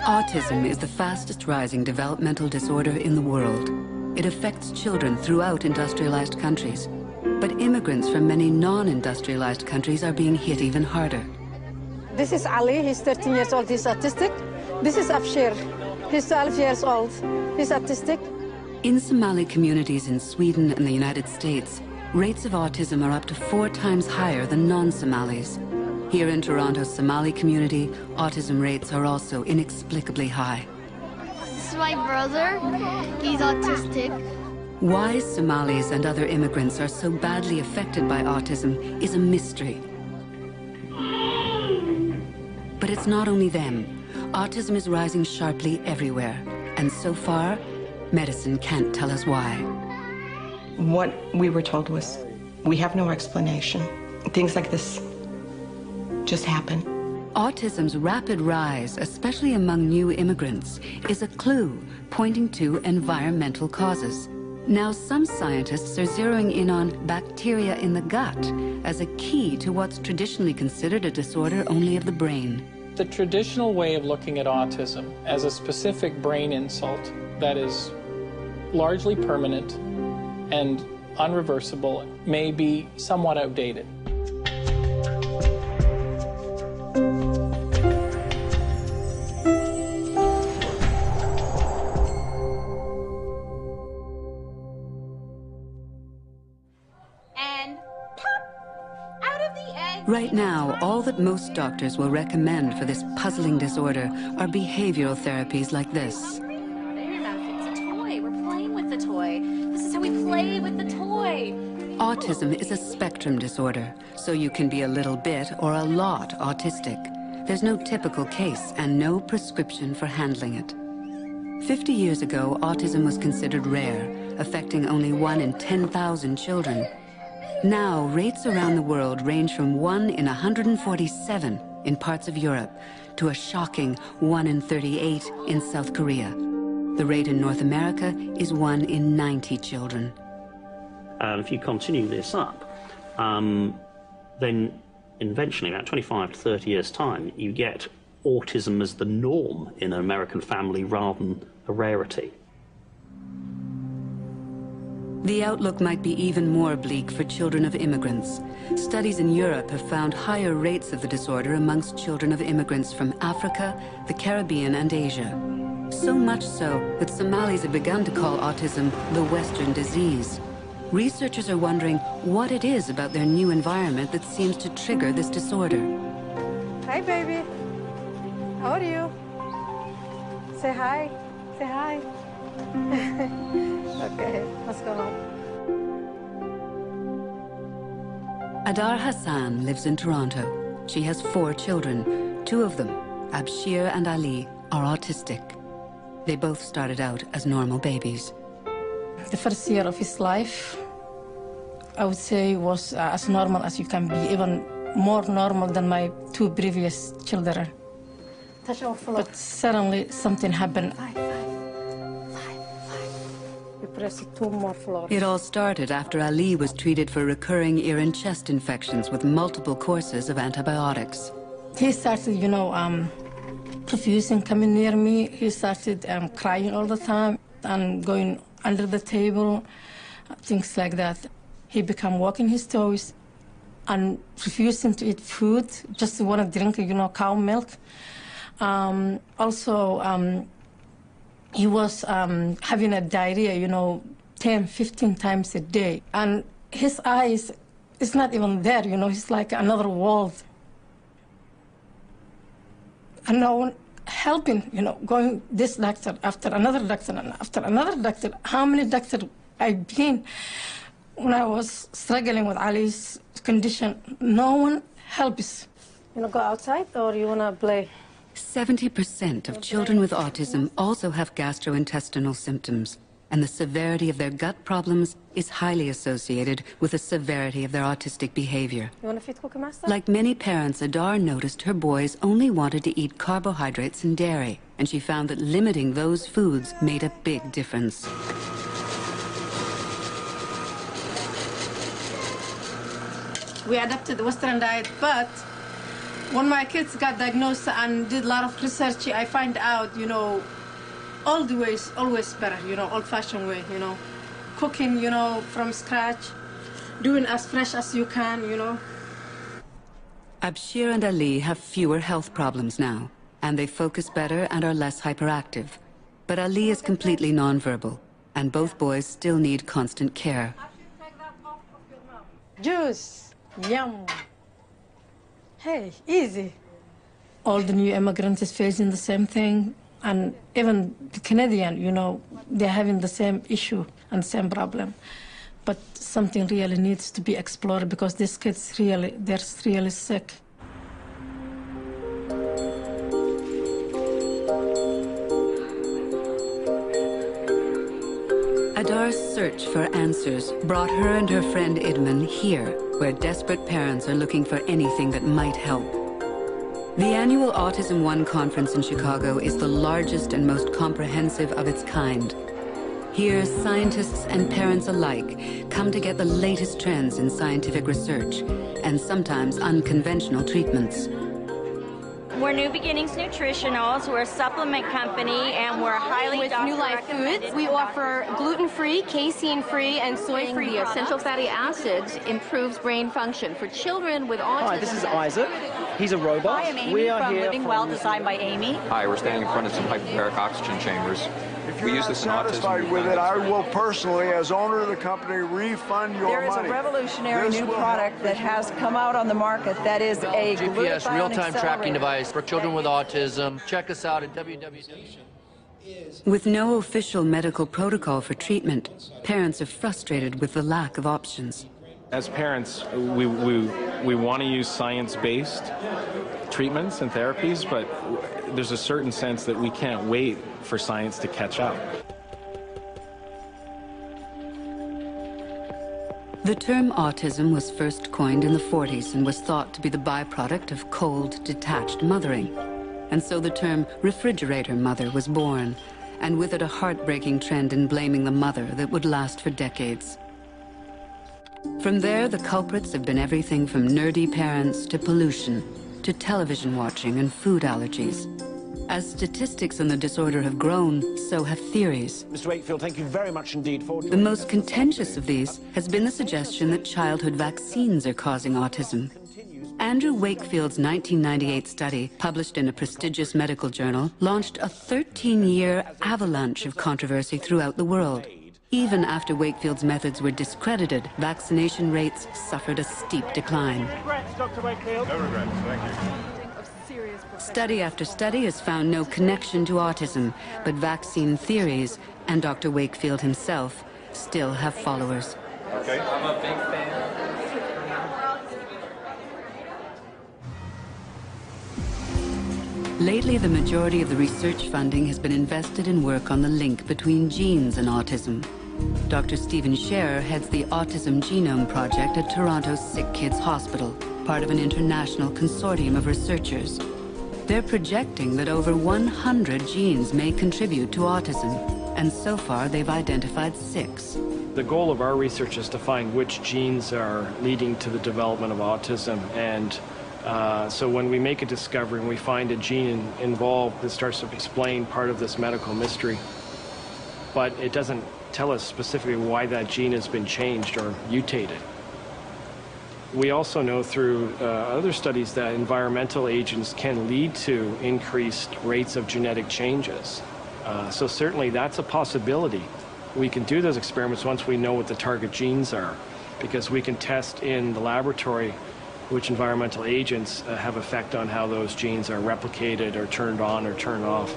Autism is the fastest rising developmental disorder in the world. It affects children throughout industrialized countries. But immigrants from many non-industrialized countries are being hit even harder. This is Ali, he's 13 years old, he's autistic. This is Afshir, he's 12 years old, he's autistic. In Somali communities in Sweden and the United States, rates of autism are up to 4 times higher than non-Somalis. Here in Toronto's Somali community, autism rates are also inexplicably high. This is my brother, he's autistic. Why Somalis and other immigrants are so badly affected by autism is a mystery. But it's not only them. Autism is rising sharply everywhere. And so far, medicine can't tell us why. What we were told was, we have no explanation. Things like this just happen. Autism's rapid rise, especially among new immigrants, is a clue pointing to environmental causes. Now, some scientists are zeroing in on bacteria in the gut as a key to what's traditionally considered a disorder only of the brain. The traditional way of looking at autism as a specific brain insult that is largely permanent and unreversible may be somewhat outdated. Right now, all that most doctors will recommend for this puzzling disorder are behavioral therapies like this. It's a toy. We're playing with the toy. This is how we play with the toy. Autism is a spectrum disorder, so you can be a little bit or a lot autistic. There's no typical case and no prescription for handling it. 50 years ago, autism was considered rare, affecting only 1 in 10,000 children. Now, rates around the world range from 1 in 147 in parts of Europe to a shocking 1 in 38 in South Korea. The rate in North America is 1 in 90 children. If you continue this up, then eventually, about 25 to 30 years' time, you get autism as the norm in an American family rather than a rarity. The outlook might be even more bleak for children of immigrants. Studies in Europe have found higher rates of the disorder amongst children of immigrants from Africa, the Caribbean, and Asia. So much so that Somalis have begun to call autism the Western disease. Researchers are wondering what it is about their new environment that seems to trigger this disorder. Hi, baby. How are you? Say hi. Say hi. Okay, let's go home. Adar Hassan lives in Toronto. She has 4 children. 2 of them, Abshir and Ali, are autistic. They both started out as normal babies. The first year of his life, I would say, was as normal as you can be, even more normal than my 2 previous children. But suddenly something happened. It all started after Ali was treated for recurring ear and chest infections with multiple courses of antibiotics. He started, refusing coming near me. He started crying all the time and going under the table, things like that. He began walking his toes and refusing to eat food, just want to drink, cow milk. He was having a diarrhea, 10, 15 times a day. And his eyes, it's not even there, he's like another world. And no one helping, going this doctor after another doctor and after another doctor. How many doctors I've been when I was struggling with Ali's condition? No one helps. You want to go outside or you want to play? 70% of children with autism also have gastrointestinal symptoms, and the severity of their gut problems is highly associated with the severity of their autistic behavior. You want to feed Cookie Master? Like many parents, Adar noticed her boys only wanted to eat carbohydrates and dairy, and she found that limiting those foods made a big difference. We adopted the Western diet, but When my kids got diagnosed and did a lot of research, I find out, you know, all the ways always better, you know, old-fashioned way, you know. Cooking, you know, from scratch, doing as fresh as you can, you know. Abshir and Ali have fewer health problems now, and they focus better and are less hyperactive. But Ali is completely nonverbal, and both boys still need constant care. Juice, yum. Hey, easy. All the new immigrants is facing the same thing, and even the Canadian, you know, they're having the same issue and same problem. But something really needs to be explored because these kids really, they're really sick. Adar's search for answers brought her and her friend Idman here, where desperate parents are looking for anything that might help. The annual Autism One conference in Chicago is the largest and most comprehensive of its kind. Here, scientists and parents alike come to get the latest trends in scientific research and sometimes unconventional treatments. We're New Beginnings Nutritionals. We're a supplement company, and we're highly with New Life Foods. We offer gluten-free, casein-free, and soy-free. The essential fatty acids improves brain function for children with autism. Hi, this is Isaac. He's a robot. Hi, I'm Amy from Living Well, designed by Amy. Hi, we're standing in front of some hyperbaric oxygen chambers. If you're not satisfied with it, I will personally, as owner of the company, refund your money. There is a revolutionary new product that has come out on the market that is a GPS real-time tracking device for children with autism. Check us out at www. With no official medical protocol for treatment, parents are frustrated with the lack of options. As parents, we want to use science-based treatments and therapies, but there's a certain sense that we can't wait for science to catch up. The term autism was first coined in the 40s and was thought to be the byproduct of cold, detached mothering. And so the term refrigerator mother was born, and with it a heartbreaking trend in blaming the mother that would last for decades. From there, the culprits have been everything from nerdy parents to pollution, to television watching and food allergies. As statistics on the disorder have grown, so have theories. Mr. Wakefield, thank you very much indeed for... The most contentious of these has been the suggestion that childhood vaccines are causing autism. Andrew Wakefield's 1998 study, published in a prestigious medical journal, launched a 13-year avalanche of controversy throughout the world. Even after Wakefield's methods were discredited, vaccination rates suffered a steep decline. No regrets, Dr. Wakefield. No regrets, thank you. Study after study has found no connection to autism, but vaccine theories, and Dr. Wakefield himself, still have followers. Okay. I'm a big fan. Lately, the majority of the research funding has been invested in work on the link between genes and autism. Dr. Stephen Scherer heads the Autism Genome Project at Toronto's Sick Kids Hospital, part of an international consortium of researchers. They're projecting that over 100 genes may contribute to autism, and so far they've identified 6. The goal of our research is to find which genes are leading to the development of autism, and so when we make a discovery and we find a gene involved, it starts to explain part of this medical mystery. But it doesn't tell us specifically why that gene has been changed or mutated. We also know through other studies that environmental agents can lead to increased rates of genetic changes. So certainly that's a possibility. We can do those experiments once we know what the target genes are, because we can test in the laboratory which environmental agents have effect on how those genes are replicated or turned on or turned off.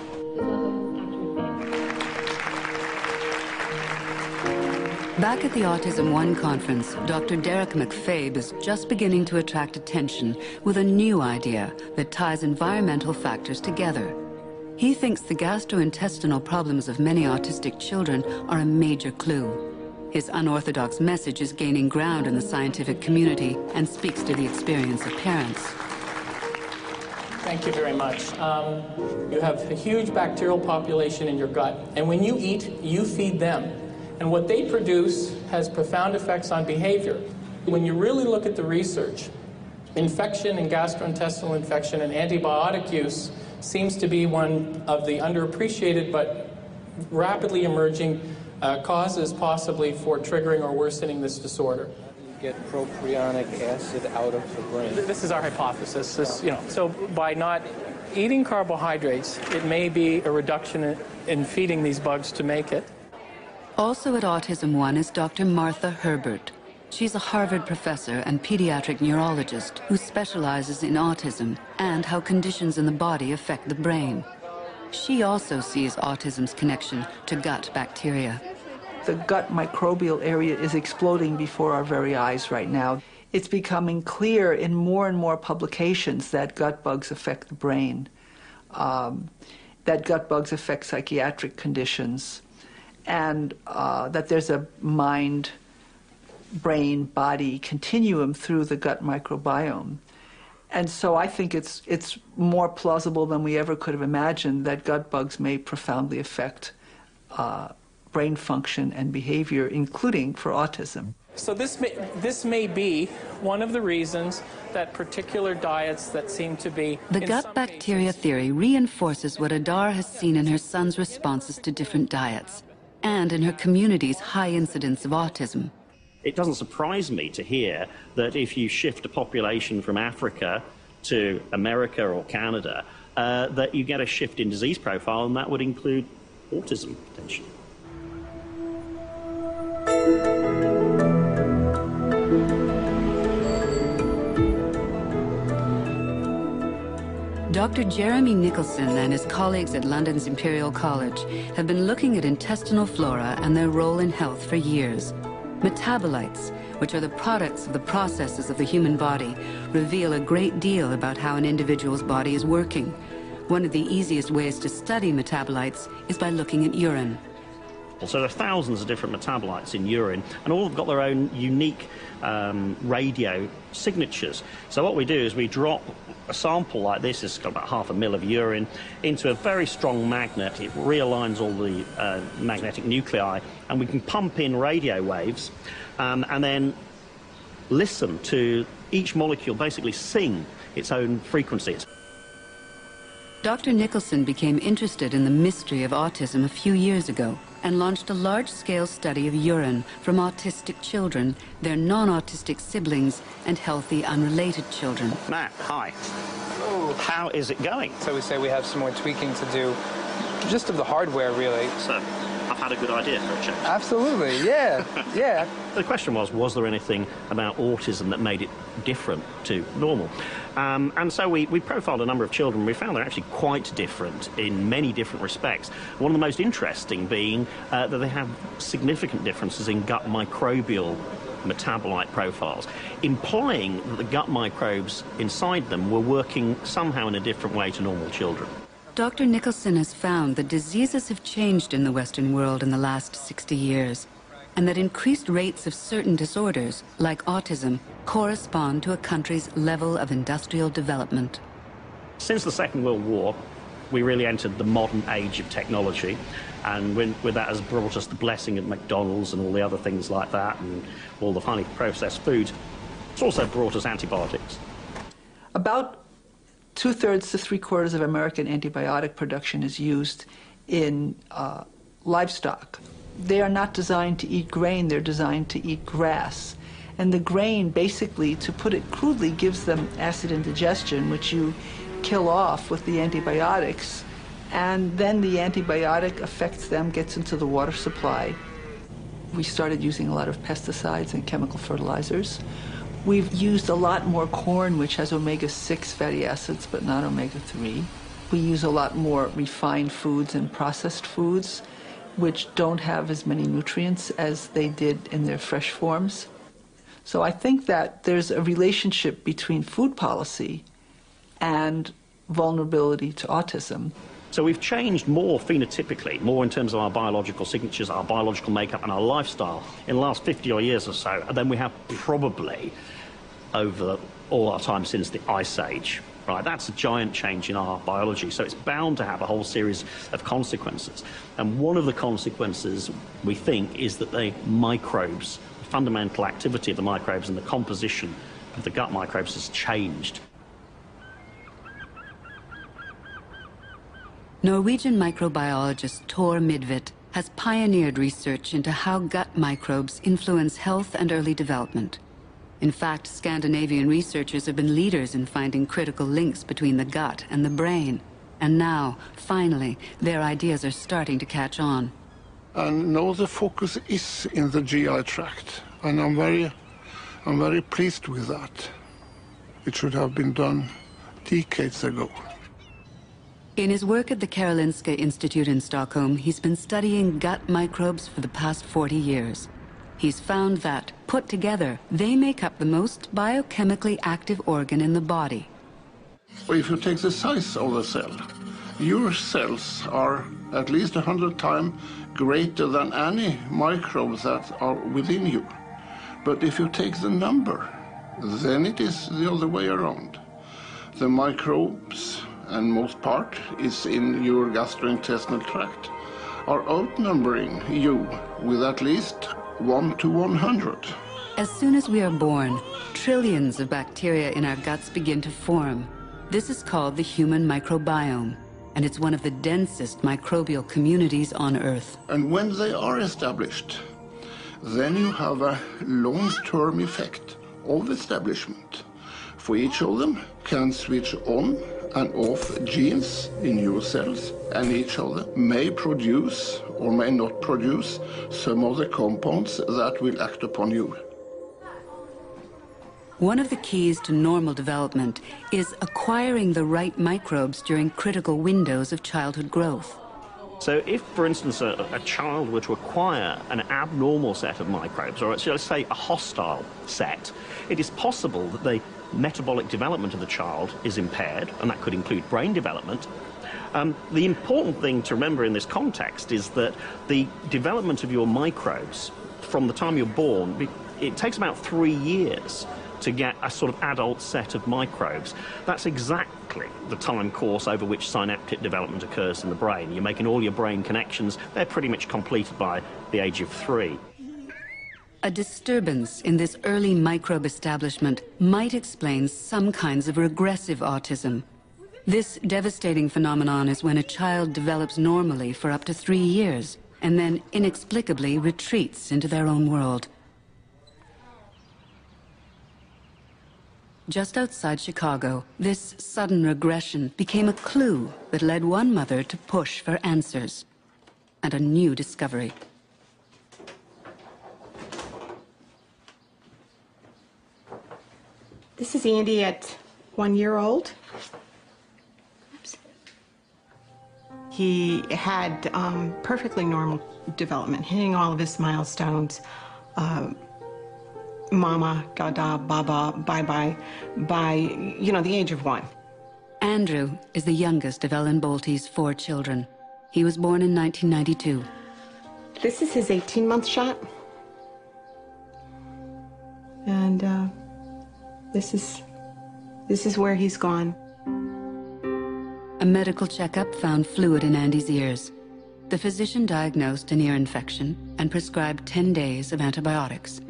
Back at the Autism One conference, Dr. Derek McFabe is just beginning to attract attention with a new idea that ties environmental factors together. He thinks the gastrointestinal problems of many autistic children are a major clue. His unorthodox message is gaining ground in the scientific community and speaks to the experience of parents. Thank you very much. You have a huge bacterial population in your gut, and when you eat, you feed them. And what they produce has profound effects on behavior. When you really look at the research, Infection and gastrointestinal infection and antibiotic use seems to be one of the underappreciated but rapidly emerging causes possibly for triggering or worsening this disorder. Get propionic acid out of the brain. This is our hypothesis. So by not eating carbohydrates, it may be a reduction in feeding these bugs to make it. Also at Autism One is Dr. Martha Herbert. She's a Harvard professor and pediatric neurologist who specializes in autism and how conditions in the body affect the brain. She also sees autism's connection to gut bacteria. The gut microbial area is exploding before our very eyes right now. It's becoming clear in more and more publications that gut bugs affect the brain, that gut bugs affect psychiatric conditions, and that there's a mind-brain-body continuum through the gut microbiome. And so I think it's more plausible than we ever could have imagined that gut bugs may profoundly affect brain function and behavior, including for autism. So this may be one of the reasons that particular diets that seem to be... The gut bacteria theory reinforces what Adar has seen in her son's responses to different diets and in her community's high incidence of autism. It doesn't surprise me to hear that if you shift a population from Africa to America or Canada, that you get a shift in disease profile, and that would include autism, potentially. Dr. Jeremy Nicholson and his colleagues at London's Imperial College have been looking at intestinal flora and their role in health for years. Metabolites, which are the products of the processes of the human body, reveal a great deal about how an individual's body is working. One of the easiest ways to study metabolites is by looking at urine. So there are thousands of different metabolites in urine, and all have got their own unique radio signatures. So what we do is we drop a sample like this, it's got about 0.5 ml of urine, into a very strong magnet. It realigns all the magnetic nuclei, and we can pump in radio waves and then listen to each molecule basically sing its own frequencies. Dr. Nicholson became interested in the mystery of autism a few years ago and launched a large-scale study of urine from autistic children, their non-autistic siblings, and healthy, unrelated children. Matt, hi. Hello. How is it going? So we say we have some more tweaking to do, just of the hardware, really. So, I've had a good idea for a change. Absolutely, yeah, yeah. The question was there anything about autism that made it different to normal? And so we profiled a number of children. We found they're actually quite different in many different respects. One of the most interesting being that they have significant differences in gut microbial metabolite profiles, implying that the gut microbes inside them were working somehow in a different way to normal children. Dr. Nicholson has found that diseases have changed in the Western world in the last 60 years, and that increased rates of certain disorders, like autism, correspond to a country's level of industrial development. Since the Second World War, we really entered the modern age of technology, and with that has brought us the blessing of McDonald's and all the other things like that, and all the highly processed foods. It's also brought us antibiotics. About 2/3 to 3/4 of American antibiotic production is used in livestock. They are not designed to eat grain, they're designed to eat grass. And the grain, basically, to put it crudely, gives them acid indigestion, which you kill off with the antibiotics. And then the antibiotic affects them, gets into the water supply. We started using a lot of pesticides and chemical fertilizers. We've used a lot more corn, which has omega-6 fatty acids, but not omega-3. We use a lot more refined foods and processed foods, which don't have as many nutrients as they did in their fresh forms. So I think that there's a relationship between food policy and vulnerability to autism. So we've changed more phenotypically, more in terms of our biological signatures, our biological makeup, and our lifestyle in the last 50 odd years or so than we have probably over all our time since the Ice Age. Right, that's a giant change in our biology, so it's bound to have a whole series of consequences. And one of the consequences, we think, is that the microbes, the fundamental activity of the microbes and the composition of the gut microbes has changed. Norwegian microbiologist Tor Midtvedt has pioneered research into how gut microbes influence health and early development. In fact, Scandinavian researchers have been leaders in finding critical links between the gut and the brain. And now, finally, their ideas are starting to catch on. And now the focus is in the GI tract, and I'm very pleased with that. It should have been done decades ago. In his work at the Karolinska Institute in Stockholm, he's been studying gut microbes for the past 40 years. He's found that, put together, they make up the most biochemically active organ in the body. If you take the size of the cell, your cells are at least 100 times greater than any microbes that are within you. But if you take the number, then it is the other way around. The microbes, and most part is in your gastrointestinal tract, are outnumbering you with at least 1 to 100. As soon as we are born, trillions of bacteria in our guts begin to form. This is called the human microbiome, and it's one of the densest microbial communities on Earth. And when they are established, then you have a long-term effect of establishment. For each of them can switch on and off genes in your cells, and each of them may produce or may not produce some of the compounds that will act upon you. One of the keys to normal development is acquiring the right microbes during critical windows of childhood growth. So if, for instance, a child were to acquire an abnormal set of microbes, or let's say a hostile set, it is possible that the metabolic development of the child is impaired, and that could include brain development. The important thing to remember in this context is that the development of your microbes from the time you're born, it takes about 3 years to get a sort of adult set of microbes. That's exactly the time course over which synaptic development occurs in the brain. You're making all your brain connections. They're pretty much completed by the age of 3. A disturbance in this early microbe establishment might explain some kinds of regressive autism. This devastating phenomenon is when a child develops normally for up to 3 years and then inexplicably retreats into their own world. Just outside Chicago, this sudden regression became a clue that led one mother to push for answers and a new discovery. This is Andy at 1 year old. Oops. He had perfectly normal development, hitting all of his milestones. Mama, dada, baba, bye-bye, by, the age of 1. Andrew is the youngest of Ellen Bolte's 4 children. He was born in 1992. This is his 18-month shot. And this is where he's gone. A medical checkup found fluid in Andy's ears. The physician diagnosed an ear infection and prescribed 10 days of antibiotics.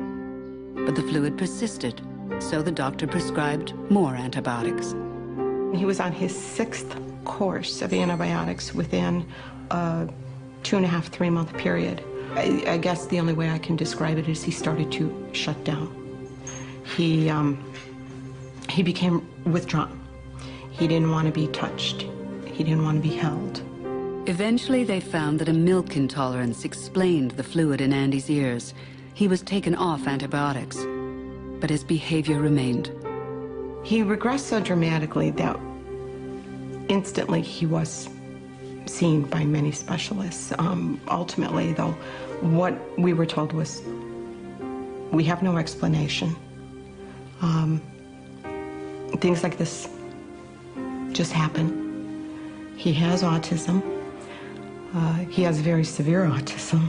But the fluid persisted, so the doctor prescribed more antibiotics. He was on his 6th course of antibiotics within a 2.5, 3 month period. I guess the only way I can describe it is he started to shut down. He became withdrawn. He didn't want to be touched. He didn't want to be held. Eventually, they found that a milk intolerance explained the fluid in Andy's ears. He was taken off antibiotics, but his behavior remained. He regressed so dramatically that instantly he was seen by many specialists. Ultimately, though, what we were told was, we have no explanation. Things like this just happen. He has autism. He has very severe autism.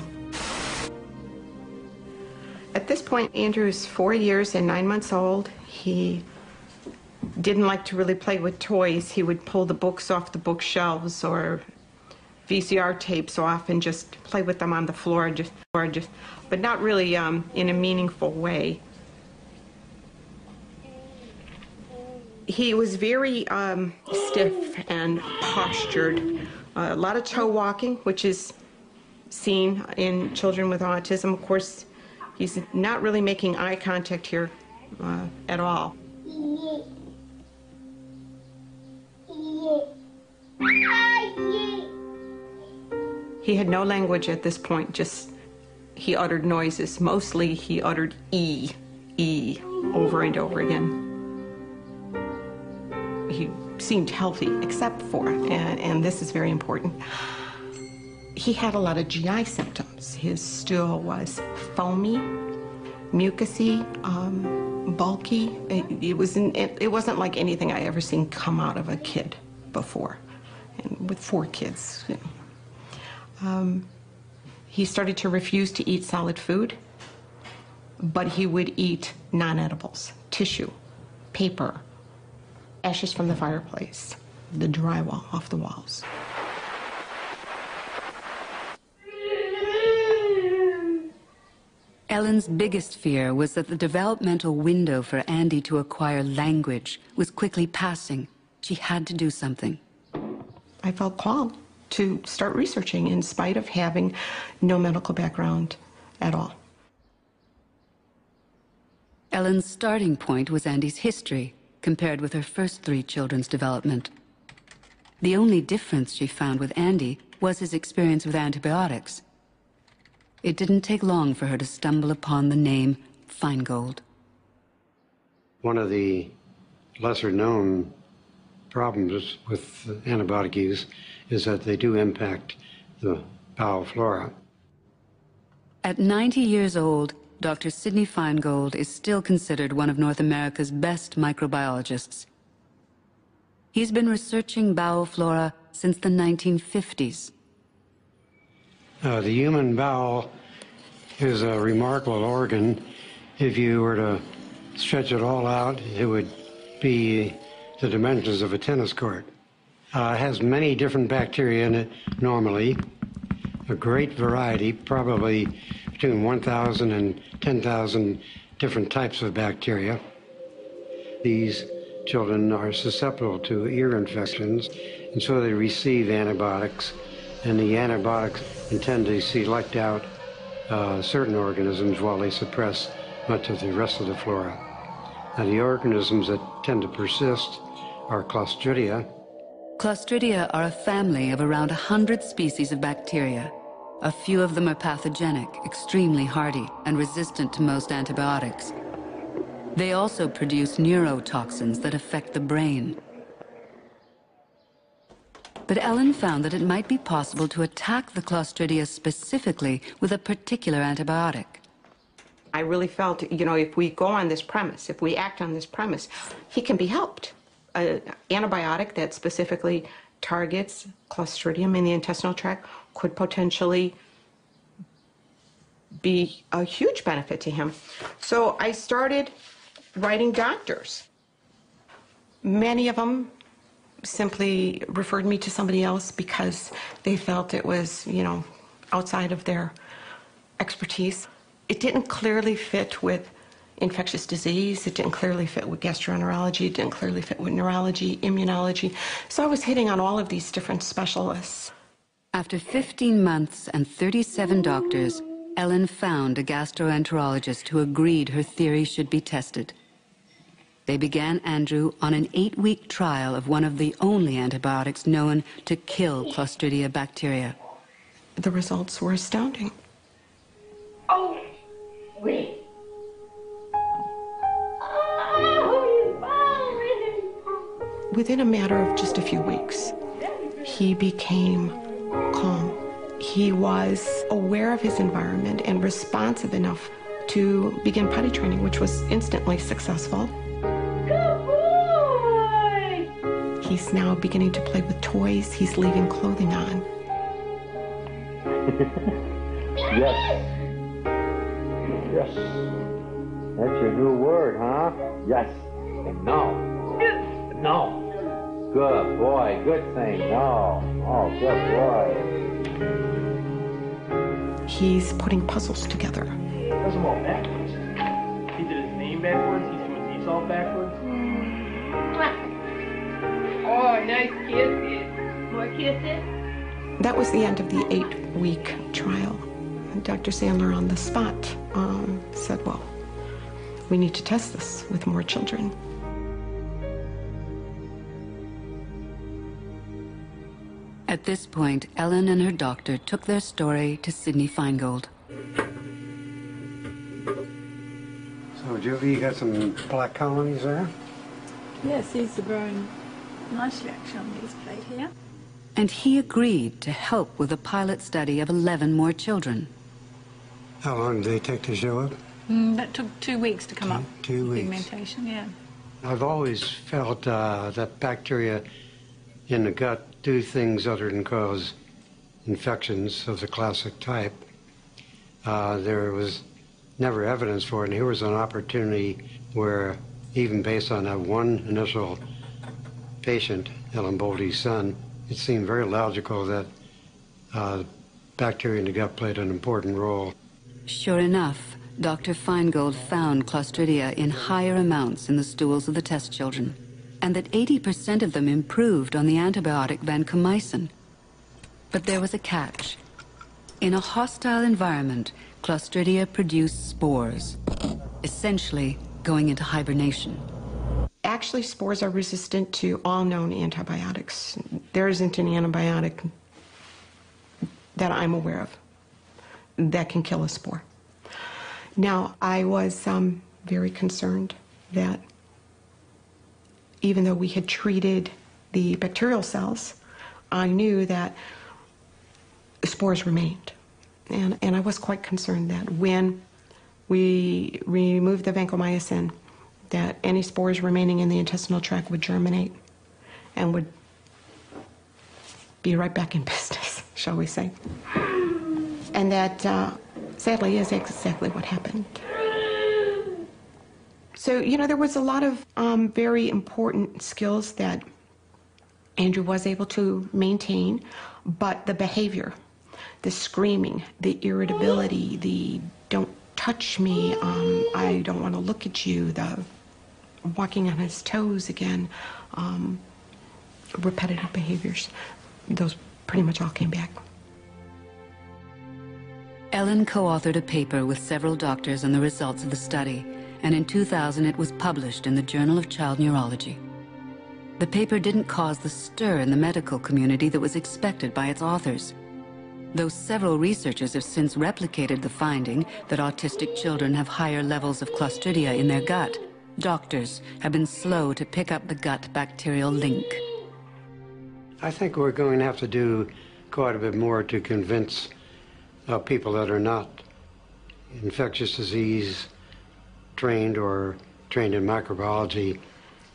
At this point, Andrew is 4 years and 9 months old. He didn't like to really play with toys. He would pull the books off the bookshelves or VCR tapes off and just play with them on the floor, but not really in a meaningful way. He was very stiff and postured. A lot of toe walking, which is seen in children with autism. Of course, he's not really making eye contact here at all. He had no language at this point, just he uttered noises. Mostly he uttered E, E, over and over again. He seemed healthy, except for, and this is very important, he had a lot of GI symptoms. His stool was foamy, mucousy, bulky. It wasn't like anything I ever seen come out of a kid before, and with 4 kids. You know. He started to refuse to eat solid food, but he would eat non-edibles, tissue, paper, ashes from the fireplace, the drywall off the walls. Ellen's biggest fear was that the developmental window for Andy to acquire language was quickly passing. She had to do something. I felt called to start researching in spite of having no medical background at all. Ellen's starting point was Andy's history, compared with her first 3 children's development. The only difference she found with Andy was his experience with antibiotics. It didn't take long for her to stumble upon the name Feingold. One of the lesser-known problems with antibiotic use is that they do impact the bowel flora. At 90 years old, Dr. Sidney Feingold is still considered one of North America's best microbiologists. He's been researching bowel flora since the 1950s. The human bowel is a remarkable organ. If you were to stretch it all out, it would be the dimensions of a tennis court. It has many different bacteria in it normally, a great variety, probably between 1,000 and 10,000 different types of bacteria. These children are susceptible to ear infections, and so they receive antibiotics, and the antibiotics intend to select out certain organisms while they suppress much of the rest of the flora. Now, the organisms that tend to persist are Clostridia. Clostridia are a family of around 100 species of bacteria. A few of them are pathogenic, extremely hardy, and resistant to most antibiotics. They also produce neurotoxins that affect the brain. But Ellen found that it might be possible to attack the Clostridia specifically with a particular antibiotic. I really felt, if we go on this premise, if we act on this premise, he can be helped. An antibiotic that specifically targets Clostridium in the intestinal tract could potentially be a huge benefit to him. So I started writing doctors. Many of them simply referred me to somebody else because they felt it was, outside of their expertise. It didn't clearly fit with infectious disease. It didn't clearly fit with gastroenterology. It didn't clearly fit with neurology, immunology. So I was hitting on all of these different specialists. After 15 months and 37 doctors, Ellen found a gastroenterologist who agreed her theory should be tested. They began Andrew on an 8-week trial of one of the only antibiotics known to kill Clostridia bacteria. The results were astounding. Oh, wait. Within a matter of just a few weeks, he became calm. He was aware of his environment and responsive enough to begin potty training, which was instantly successful. Good boy! He's now beginning to play with toys. He's leaving clothing on. Yes. Yes. That's your new word, huh? Yes. And no. No. Good boy. Good thing. No. Oh, good boy. He's putting puzzles together. Does them all backwards. He did his name backwards. He's doing these all backwards. Oh, nice kisses. More kisses? That was the end of the 8-week trial. Dr. Sandler on the spot said, well, we need to test this with more children. At this point, Ellen and her doctor took their story to Sidney Feingold. So, Julie, you got some black colonies there? Yes, these are growing nicely actually on this plate here. And he agreed to help with a pilot study of 11 more children. How long did they take to show up? That took 2 weeks to come up. 2 weeks. Pigmentation, yeah. I've always felt that bacteria in the gut do things other than cause infections of the classic type. There was never evidence for it, and here was an opportunity where, even based on that one initial patient, Ellen Boldy's son, it seemed very logical that bacteria in the gut played an important role. Sure enough, Dr. Feingold found Clostridia in higher amounts in the stools of the test children, and that 80% of them improved on the antibiotic vancomycin. But there was a catch. In a hostile environment, Clostridia produced spores, essentially going into hibernation. Actually, spores are resistant to all known antibiotics. There isn't an antibiotic that I'm aware of that can kill a spore. Now, I was very concerned that even though we had treated the bacterial cells, I knew that spores remained. And I was quite concerned that when we removed the vancomycin, that any spores remaining in the intestinal tract would germinate and would be right back in business, shall we say. And that, sadly, is exactly what happened. So, you know, there was a lot of very important skills that Andrew was able to maintain, but the behavior, the screaming, the irritability, the don't touch me, I don't want to look at you, the walking on his toes again, repetitive behaviors, those pretty much all came back. Ellen co-authored a paper with several doctors on the results of the study, and in 2000 it was published in the Journal of Child Neurology. The paper didn't cause the stir in the medical community that was expected by its authors. Though several researchers have since replicated the finding that autistic children have higher levels of Clostridia in their gut, doctors have been slow to pick up the gut bacterial link. I think we're going to have to do quite a bit more to convince people that are not infectious disease trained or trained in microbiology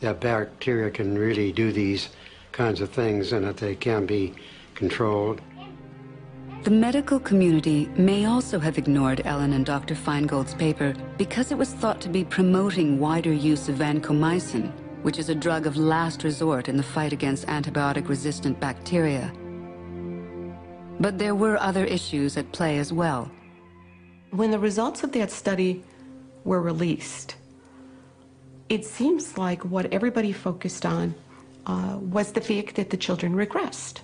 that bacteria can really do these kinds of things and that they can be controlled. The medical community may also have ignored Ellen and Dr. Feingold's paper because it was thought to be promoting wider use of vancomycin, which is a drug of last resort in the fight against antibiotic-resistant bacteria. But there were other issues at play as well. When the results of that study were released, it seems like what everybody focused on was the fact that the children regressed.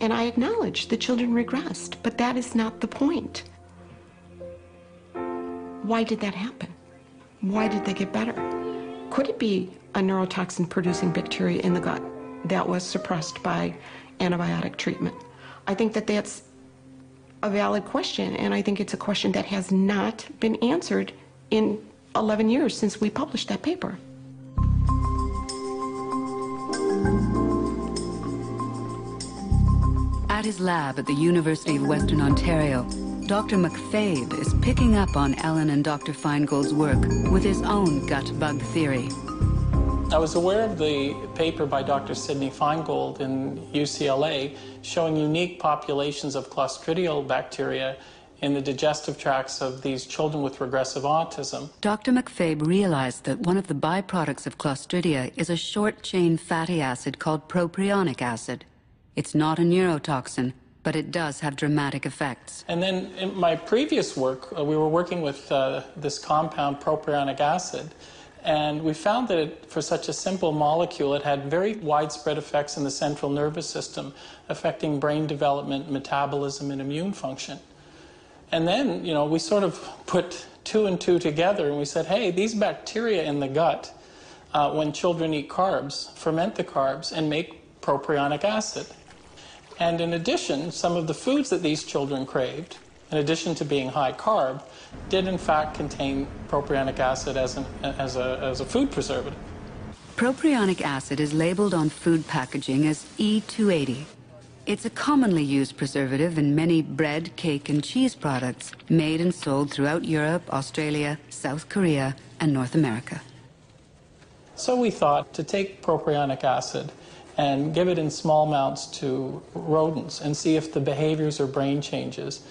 And I acknowledge the children regressed, but that is not the point. Why did that happen? Why did they get better? Could it be a neurotoxin-producing bacteria in the gut that was suppressed by antibiotic treatment? I think that that's a valid question, and I think it's a question that has not been answered in 11 years since we published that paper. At his lab at the University of Western Ontario, Dr. McFabe is picking up on Ellen and Dr. Feingold's work with his own gut bug theory. I was aware of the paper by Dr. Sidney Feingold in UCLA showing unique populations of Clostridial bacteria in the digestive tracts of these children with regressive autism. Dr. McFabe realized that one of the byproducts of Clostridia is a short-chain fatty acid called propionic acid. It's not a neurotoxin, but it does have dramatic effects. And then in my previous work, we were working with this compound, propionic acid, And we found that for such a simple molecule, it had very widespread effects in the central nervous system, affecting brain development, metabolism, and immune function. And then, we sort of put 2 and 2 together, and we said, hey, these bacteria in the gut, when children eat carbs, ferment the carbs and make propionic acid. And in addition, some of the foods that these children craved, in addition to being high carb, did in fact contain propionic acid as a food preservative. Propionic acid is labeled on food packaging as E280. It's a commonly used preservative in many bread, cake, and cheese products made and sold throughout Europe, Australia, South Korea, and North America. So we thought to take propionic acid and give it in small amounts to rodents and see if the behaviors or brain changes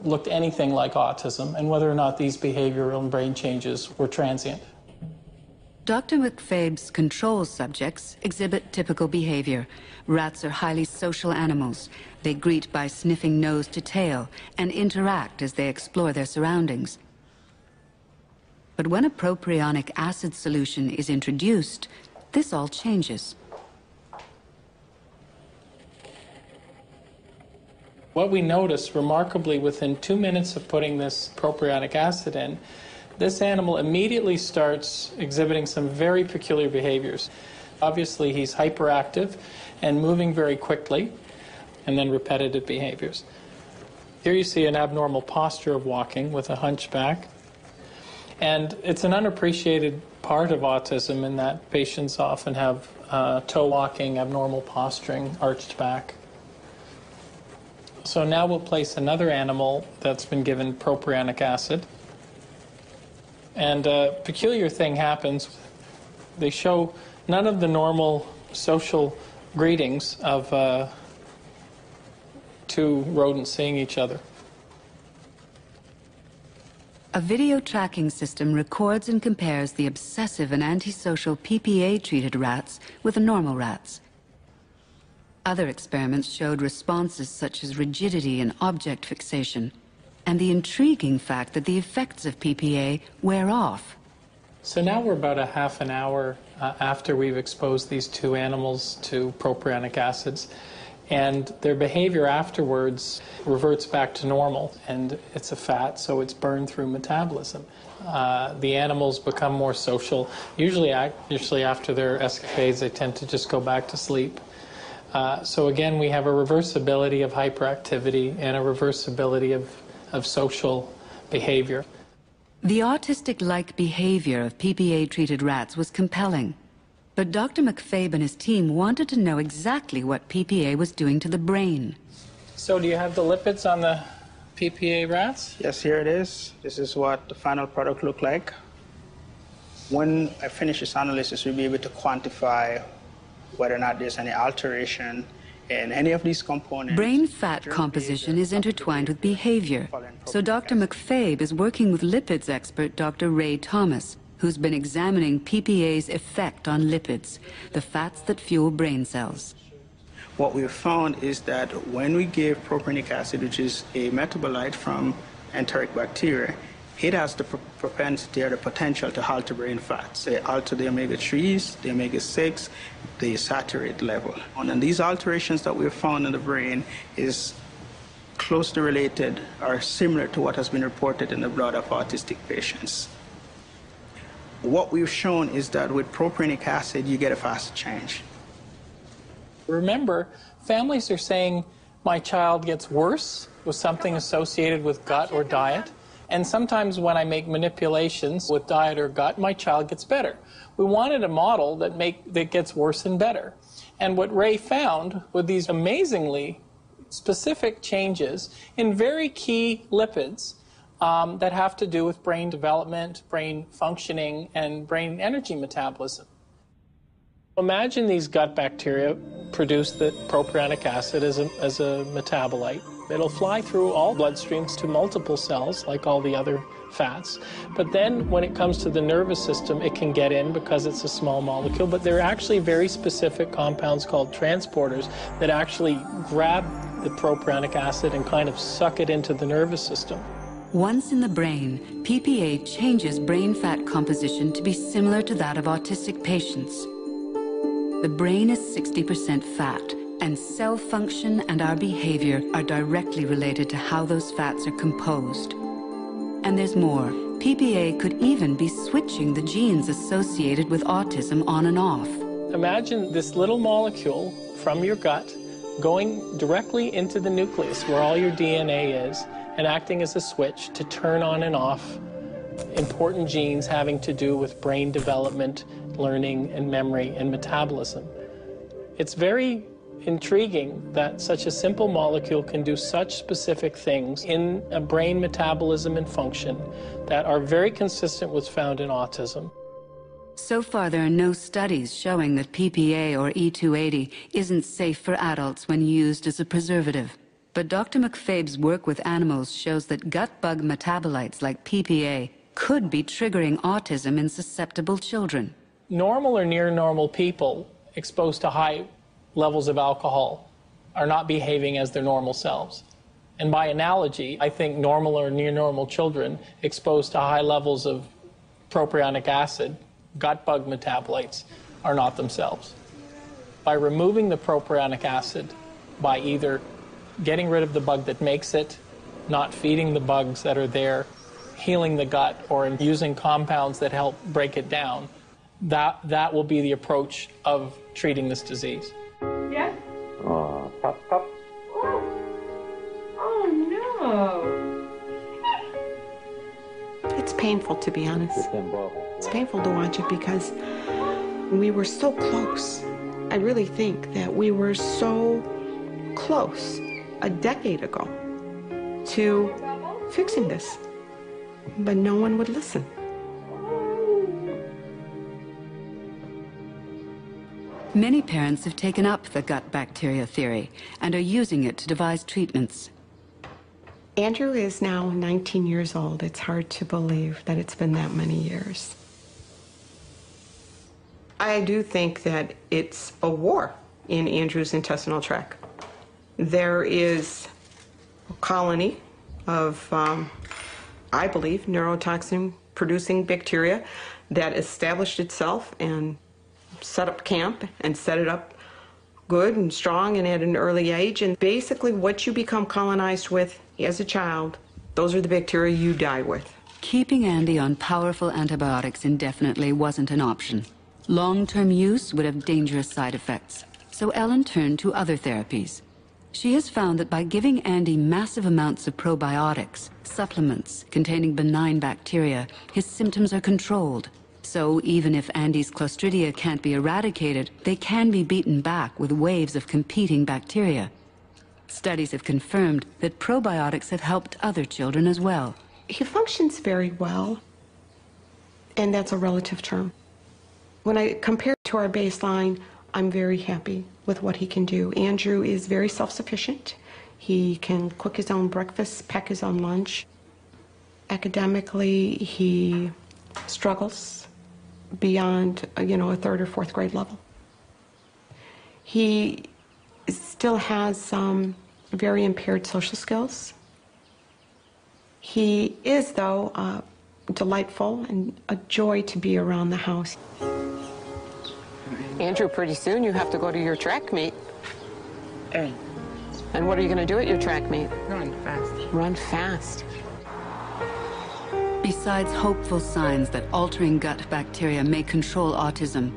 looked anything like autism and whether or not these behavioral and brain changes were transient. Dr. McFabe's control subjects exhibit typical behavior. Rats are highly social animals. They greet by sniffing nose to tail and interact as they explore their surroundings. But when a propionic acid solution is introduced, this all changes. What we noticed remarkably within 2 minutes of putting this propionic acid in, this animal immediately starts exhibiting some very peculiar behaviors. Obviously, he's hyperactive and moving very quickly, and then repetitive behaviors. Here you see an abnormal posture of walking with a hunchback. And it's an unappreciated part of autism in that patients often have toe walking, abnormal posturing, arched back. So now we'll place another animal that's been given propionic acid. And a peculiar thing happens. They show none of the normal social greetings of two rodents seeing each other. A video tracking system records and compares the obsessive and antisocial PPA-treated rats with the normal rats. Other experiments showed responses such as rigidity and object fixation, and the intriguing fact that the effects of PPA wear off. So now we're about a half an hour after we've exposed these two animals to propionic acids, and their behavior afterwards reverts back to normal, and it's a fat, so it's burned through metabolism. The animals become more social. Usually after their escapades, they tend to just go back to sleep. So again, we have a reversibility of hyperactivity and a reversibility of social behavior. The autistic-like behavior of PPA-treated rats was compelling. But Dr. McFabe and his team wanted to know exactly what PPA was doing to the brain. So do you have the lipids on the PPA rats? Yes, here it is. This is what the final product looked like. When I finish this analysis, we'll be able to quantify whether or not there's any alteration in any of these components. Brain fat composition is intertwined with behavior. So Dr. McFabe is working with lipids expert Dr. Ray Thomas, who's been examining PPA's effect on lipids, the fats that fuel brain cells. What we've found is that when we give propionic acid, which is a metabolite from enteric bacteria, it has the propensity or the potential to alter brain fats. They alter the omega-3s, the omega-6, the saturate level. And these alterations that we've found in the brain is closely related or similar to what has been reported in the blood of autistic patients. What we've shown is that with propionic acid, you get a fast change. Remember, families are saying, my child gets worse with something associated with gut or diet. And sometimes when I make manipulations with diet or gut, my child gets better. We wanted a model that gets worse and better. And what Ray found with these amazingly specific changes in very key lipids that have to do with brain development, brain functioning, and brain energy metabolism. Imagine these gut bacteria produce the propionic acid as a metabolite. It'll fly through all bloodstreams to multiple cells, like all the other fats. But then when it comes to the nervous system, it can get in because it's a small molecule. But there are actually very specific compounds called transporters that actually grab the propionic acid and kind of suck it into the nervous system. Once in the brain, PPA changes brain fat composition to be similar to that of autistic patients. The brain is 60% fat, and cell function and our behavior are directly related to how those fats are composed. And there's more. PPA could even be switching the genes associated with autism on and off. Imagine this little molecule from your gut going directly into the nucleus where all your DNA is and acting as a switch to turn on and off important genes having to do with brain development, learning, and memory and metabolism. It's very intriguing that such a simple molecule can do such specific things in a brain metabolism and function that are very consistent with what's found in autism. So far, there are no studies showing that PPA or E280 isn't safe for adults when used as a preservative. But Dr. McFabe's work with animals shows that gut bug metabolites like PPA could be triggering autism in susceptible children. Normal or near normal people exposed to high levels of alcohol are not behaving as their normal selves. And by analogy, I think normal or near normal children exposed to high levels of propionic acid, gut bug metabolites, are not themselves. By removing the propionic acid, by either getting rid of the bug that makes it, not feeding the bugs that are there, healing the gut, or using compounds that help break it down, that will be the approach of treating this disease. Yes? Oh, pop, pop. Oh no. It's painful, to be honest. It's painful to watch it because we were so close. I really think that we were so close a decade ago to fixing this, but no one would listen. Many parents have taken up the gut bacteria theory and are using it to devise treatments. Andrew is now 19 years old. It's hard to believe that it's been that many years. I do think that it's a war in Andrew's intestinal tract. There is a colony of, I believe, neurotoxin-producing bacteria that established itself and set up camp and set it up good and strong and at an early age. And basically what you become colonized with as a child, those are the bacteria you die with. Keeping Andy on powerful antibiotics indefinitely wasn't an option. Long-term use would have dangerous side effects. So Ellen turned to other therapies. She has found that by giving Andy massive amounts of probiotics, supplements containing benign bacteria, his symptoms are controlled. So even if Andy's Clostridia can't be eradicated, they can be beaten back with waves of competing bacteria. Studies have confirmed that probiotics have helped other children as well. He functions very well, and that's a relative term. When I compare to our baseline, I'm very happy with what he can do. Andrew is very self-sufficient. He can cook his own breakfast, pack his own lunch. Academically, he struggles beyond, a third or fourth grade level. He still has some very impaired social skills. He is, though, delightful and a joy to be around the house. Andrew, pretty soon you have to go to your track meet. Hey. And what are you going to do at your track meet? Run fast. Run fast. Besides hopeful signs that altering gut bacteria may control autism,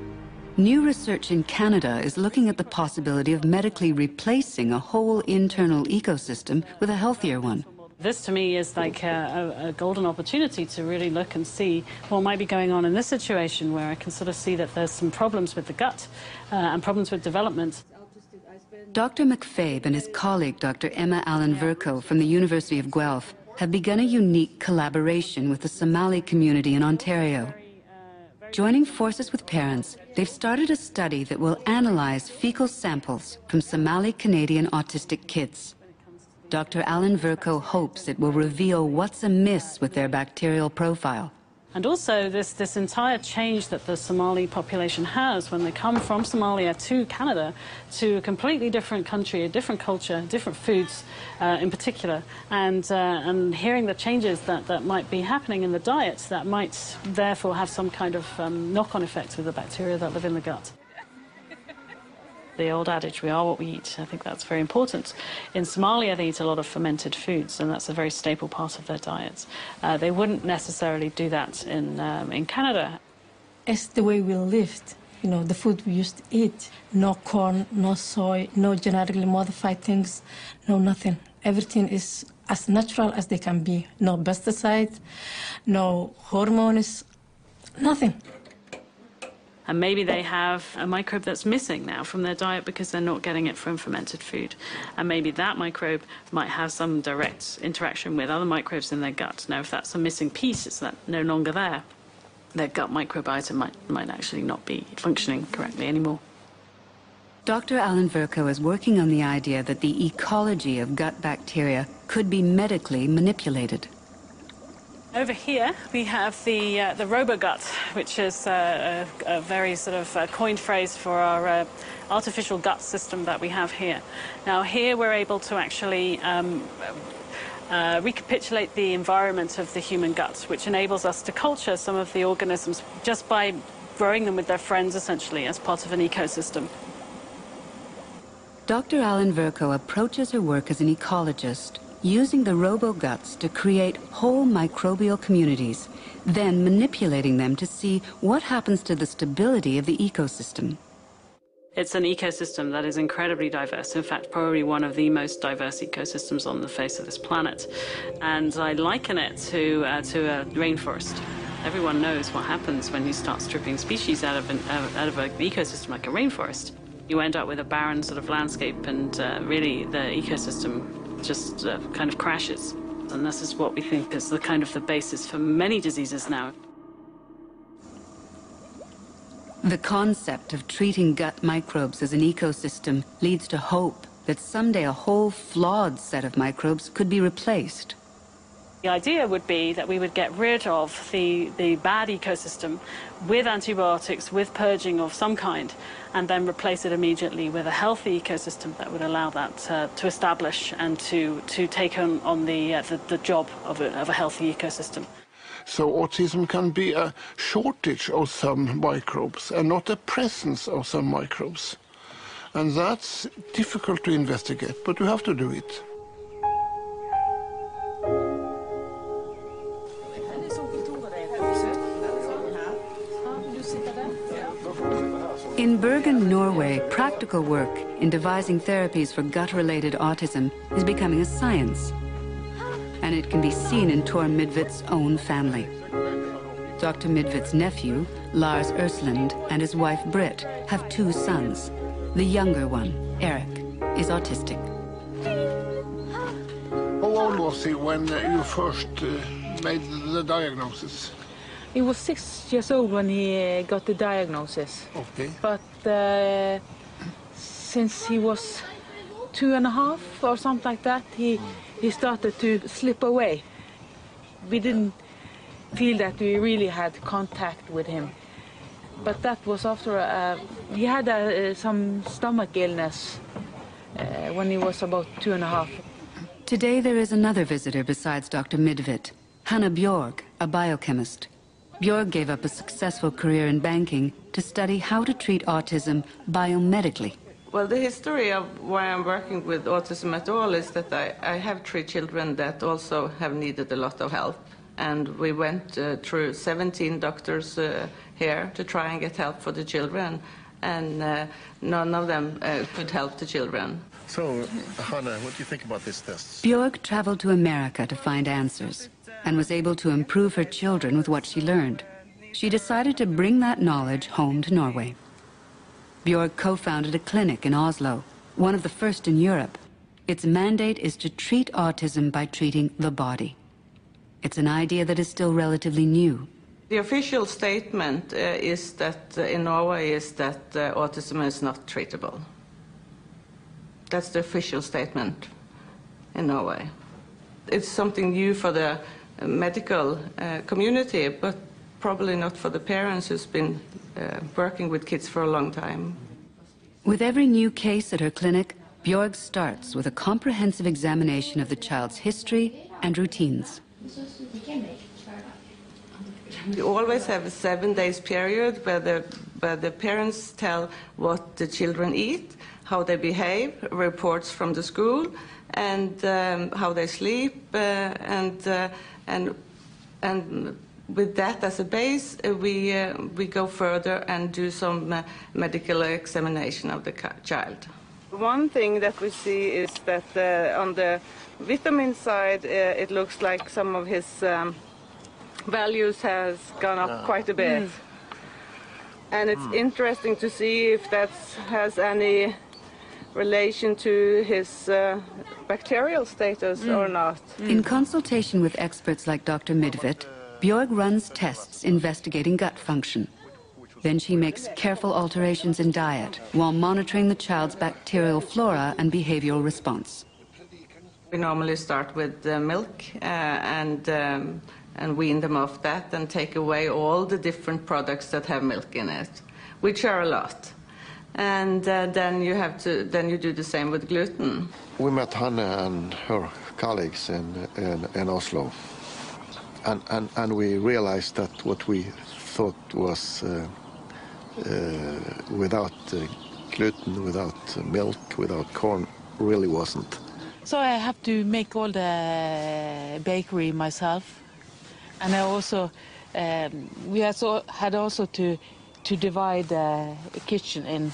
new research in Canada is looking at the possibility of medically replacing a whole internal ecosystem with a healthier one. This to me is like a golden opportunity to really look and see what might be going on in this situation, where I can sort of see that there's some problems with the gut and problems with development. Dr. McFabe and his colleague, Dr. Emma Allen Vercoe from the University of Guelph, have begun a unique collaboration with the Somali community in Ontario. Joining forces with parents, they've started a study that will analyze fecal samples from Somali Canadian autistic kids. Dr. Allen Vercoe hopes it will reveal what's amiss with their bacterial profile. And also this entire change that the Somali population has when they come from Somalia to Canada, to a completely different country, a different culture, different foods in particular, and hearing the changes that might be happening in the diet that might therefore have some kind of knock-on effects with the bacteria that live in the gut. The old adage, we are what we eat, I think that's very important. In Somalia, they eat a lot of fermented foods, and that's a very staple part of their diets. They wouldn't necessarily do that in Canada. It's the way we lived, you know, the food we used to eat. No corn, no soy, no genetically modified things, no nothing. Everything is as natural as they can be. No pesticides, no hormones, nothing. And maybe they have a microbe that's missing now from their diet because they're not getting it from fermented food. And maybe that microbe might have some direct interaction with other microbes in their gut. Now, if that's a missing piece, it's that no longer there. Their gut microbiota might actually not be functioning correctly anymore. Dr. Alan Vercoe is working on the idea that the ecology of gut bacteria could be medically manipulated. Over here we have the RoboGut, which is a very sort of coined phrase for our artificial gut system that we have here. Now here we're able to actually recapitulate the environment of the human gut, which enables us to culture some of the organisms just by growing them with their friends, essentially, as part of an ecosystem. Dr. Alan Vercoe approaches her work as an ecologist, using the RoboGuts to create whole microbial communities, then manipulating them to see what happens to the stability of the ecosystem. It's an ecosystem that is incredibly diverse, in fact, probably one of the most diverse ecosystems on the face of this planet. And I liken it to a rainforest. Everyone knows what happens when you start stripping species out of an ecosystem like a rainforest. You end up with a barren sort of landscape, and really the ecosystem just kind of crashes. And this is what we think is the kind of the basis for many diseases now. The concept of treating gut microbes as an ecosystem leads to hope that someday a whole flawed set of microbes could be replaced. The idea would be that we would get rid of the bad ecosystem with antibiotics, with purging of some kind, and then replace it immediately with a healthy ecosystem that would allow that to establish and to take on the job of a healthy ecosystem. So autism can be a shortage of some microbes and not a presence of some microbes. And that's difficult to investigate, but you have to do it. In Bergen, Norway, practical work in devising therapies for gut-related autism is becoming a science. And it can be seen in Tor Midtvedt's own family. Dr. Midtvedt's nephew, Lars Østlund, and his wife Britt have 2 sons. The younger one, Eric, is autistic. How old was he when you first made the diagnosis? He was 6 years old when he got the diagnosis. Okay. But since he was 2.5 or something like that, he started to slip away. We didn't feel that we really had contact with him. But that was after he had some stomach illness when he was about 2.5. Today there is another visitor besides Dr. Midtvedt, Hanna Bjorg, a biochemist. Bjorg gave up a successful career in banking to study how to treat autism biomedically. Well, the history of why I'm working with autism at all is that I have 3 children that also have needed a lot of help. And we went through 17 doctors here to try and get help for the children. And none of them could help the children. So, Hanna, what do you think about this test? Bjorg traveled to America to find answers and was able to improve her children with what she learned. She decided to bring that knowledge home to Norway. Bjorg co-founded a clinic in Oslo, one of the first in Europe. Its mandate is to treat autism by treating the body. It's an idea that is still relatively new. The official statement is that in Norway is that autism is not treatable. That's the official statement in Norway. It's something new for the medical community, but probably not for the parents who's been working with kids for a long time. With every new case at her clinic, Björg starts with a comprehensive examination of the child's history and routines. We always have a 7 days period where the parents tell what the children eat, how they behave, reports from the school, and how they sleep, and with that as a base, we go further and do some medical examination of the child. One thing that we see is that on the vitamin side, it looks like some of his values has gone up quite a bit. And it's interesting to see if that has any relation to his bacterial status or not. In consultation with experts like Dr. Midvit, Björg runs tests investigating gut function. Then she makes careful alterations in diet while monitoring the child's bacterial flora and behavioral response. We normally start with milk and wean them off that and take away all the different products that have milk in it, which are a lot. And then you do the same with gluten. We met Hanna and her colleagues in Oslo, and we realized that what we thought was without gluten, without milk, without corn, really wasn't. So I have to make all the bakery myself, and I also we had also to divide the kitchen in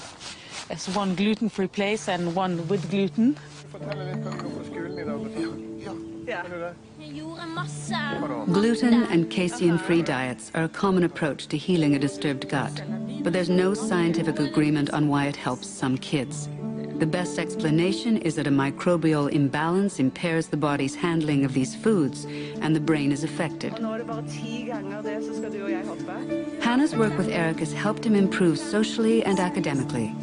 as one gluten-free place and one with gluten. Gluten and casein-free diets are a common approach to healing a disturbed gut, but there's no scientific agreement on why it helps some kids. The best explanation is that a microbial imbalance impairs the body's handling of these foods, and the brain is affected. Hannah's work with Eric has helped him improve socially and academically.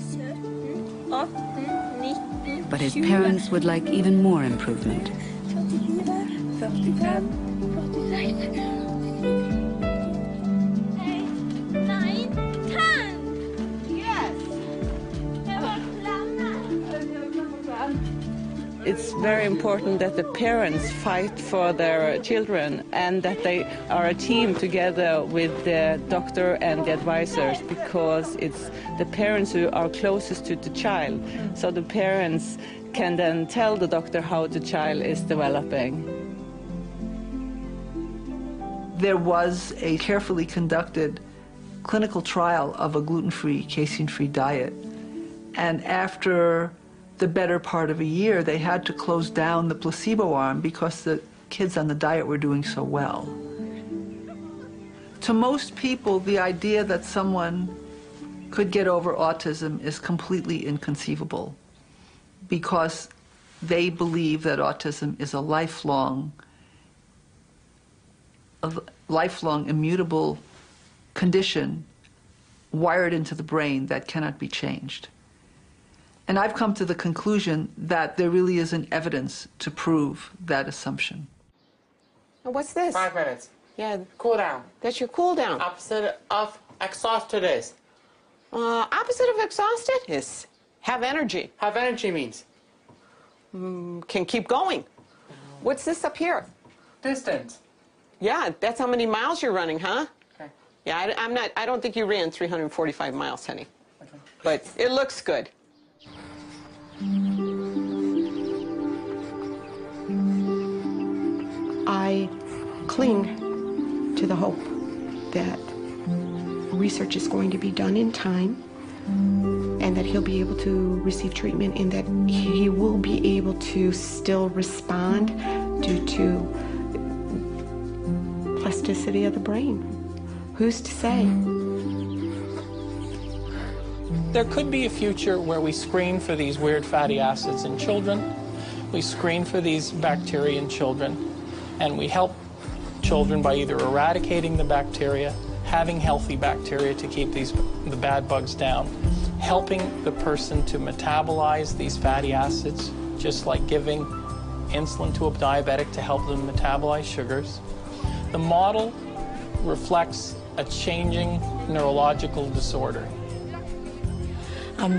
But his parents would like even more improvement. It's very important that the parents fight for their children and that they are a team together with the doctor and the advisors, because it's the parents who are closest to the child. So the parents can then tell the doctor how the child is developing. There was a carefully conducted clinical trial of a gluten-free, casein-free diet, and after the better part of a year, they had to close down the placebo arm because the kids on the diet were doing so well. To most people, the idea that someone could get over autism is completely inconceivable because they believe that autism is a lifelong immutable condition wired into the brain that cannot be changed. And I've come to the conclusion that there really isn't evidence to prove that assumption. What's this? 5 minutes. Yeah. Cool down. That's your cool down. Opposite of exhausted is. Opposite of exhausted is have energy. Have energy means? Can keep going. What's this up here? Distance. Yeah, that's how many miles you're running, huh? Okay. Yeah, I don't think you ran 345 miles, honey. Okay. But it looks good. I cling to the hope that research is going to be done in time and that he'll be able to receive treatment and that he will be able to still respond due to plasticity of the brain. Who's to say? There could be a future where we screen for these weird fatty acids in children, we screen for these bacteria in children, and we help children by either eradicating the bacteria, having healthy bacteria to keep the bad bugs down, helping the person to metabolize these fatty acids, just like giving insulin to a diabetic to help them metabolize sugars. The model reflects a changing neurological disorder.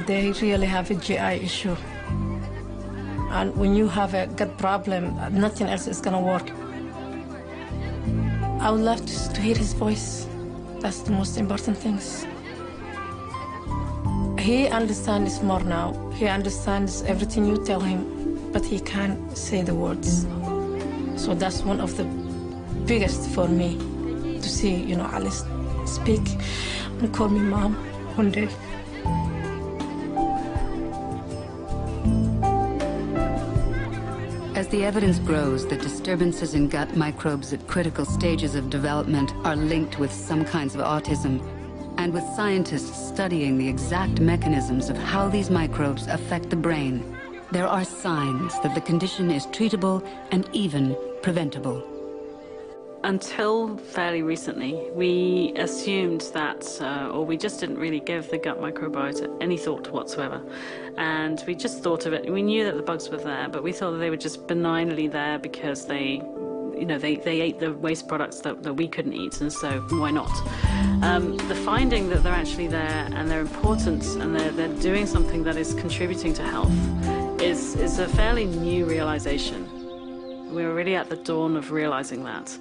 They really have a GI issue. And when you have a gut problem, nothing else is going to work. I would love to hear his voice. That's the most important thing. He understands more now. He understands everything you tell him, but he can't say the words. So that's one of the biggest for me, to see, you know, Alice speak and call me mom one day. As the evidence grows that disturbances in gut microbes at critical stages of development are linked with some kinds of autism, and with scientists studying the exact mechanisms of how these microbes affect the brain, there are signs that the condition is treatable and even preventable. Until fairly recently, we assumed that, or we just didn't really give the gut microbiota any thought whatsoever. And we just thought of it, we knew that the bugs were there, but we thought that they were just benignly there because they ate the waste products that we couldn't eat, and so why not? The finding that they're actually there and they're important and they're doing something that is contributing to health is a fairly new realization. We're already at the dawn of realizing that.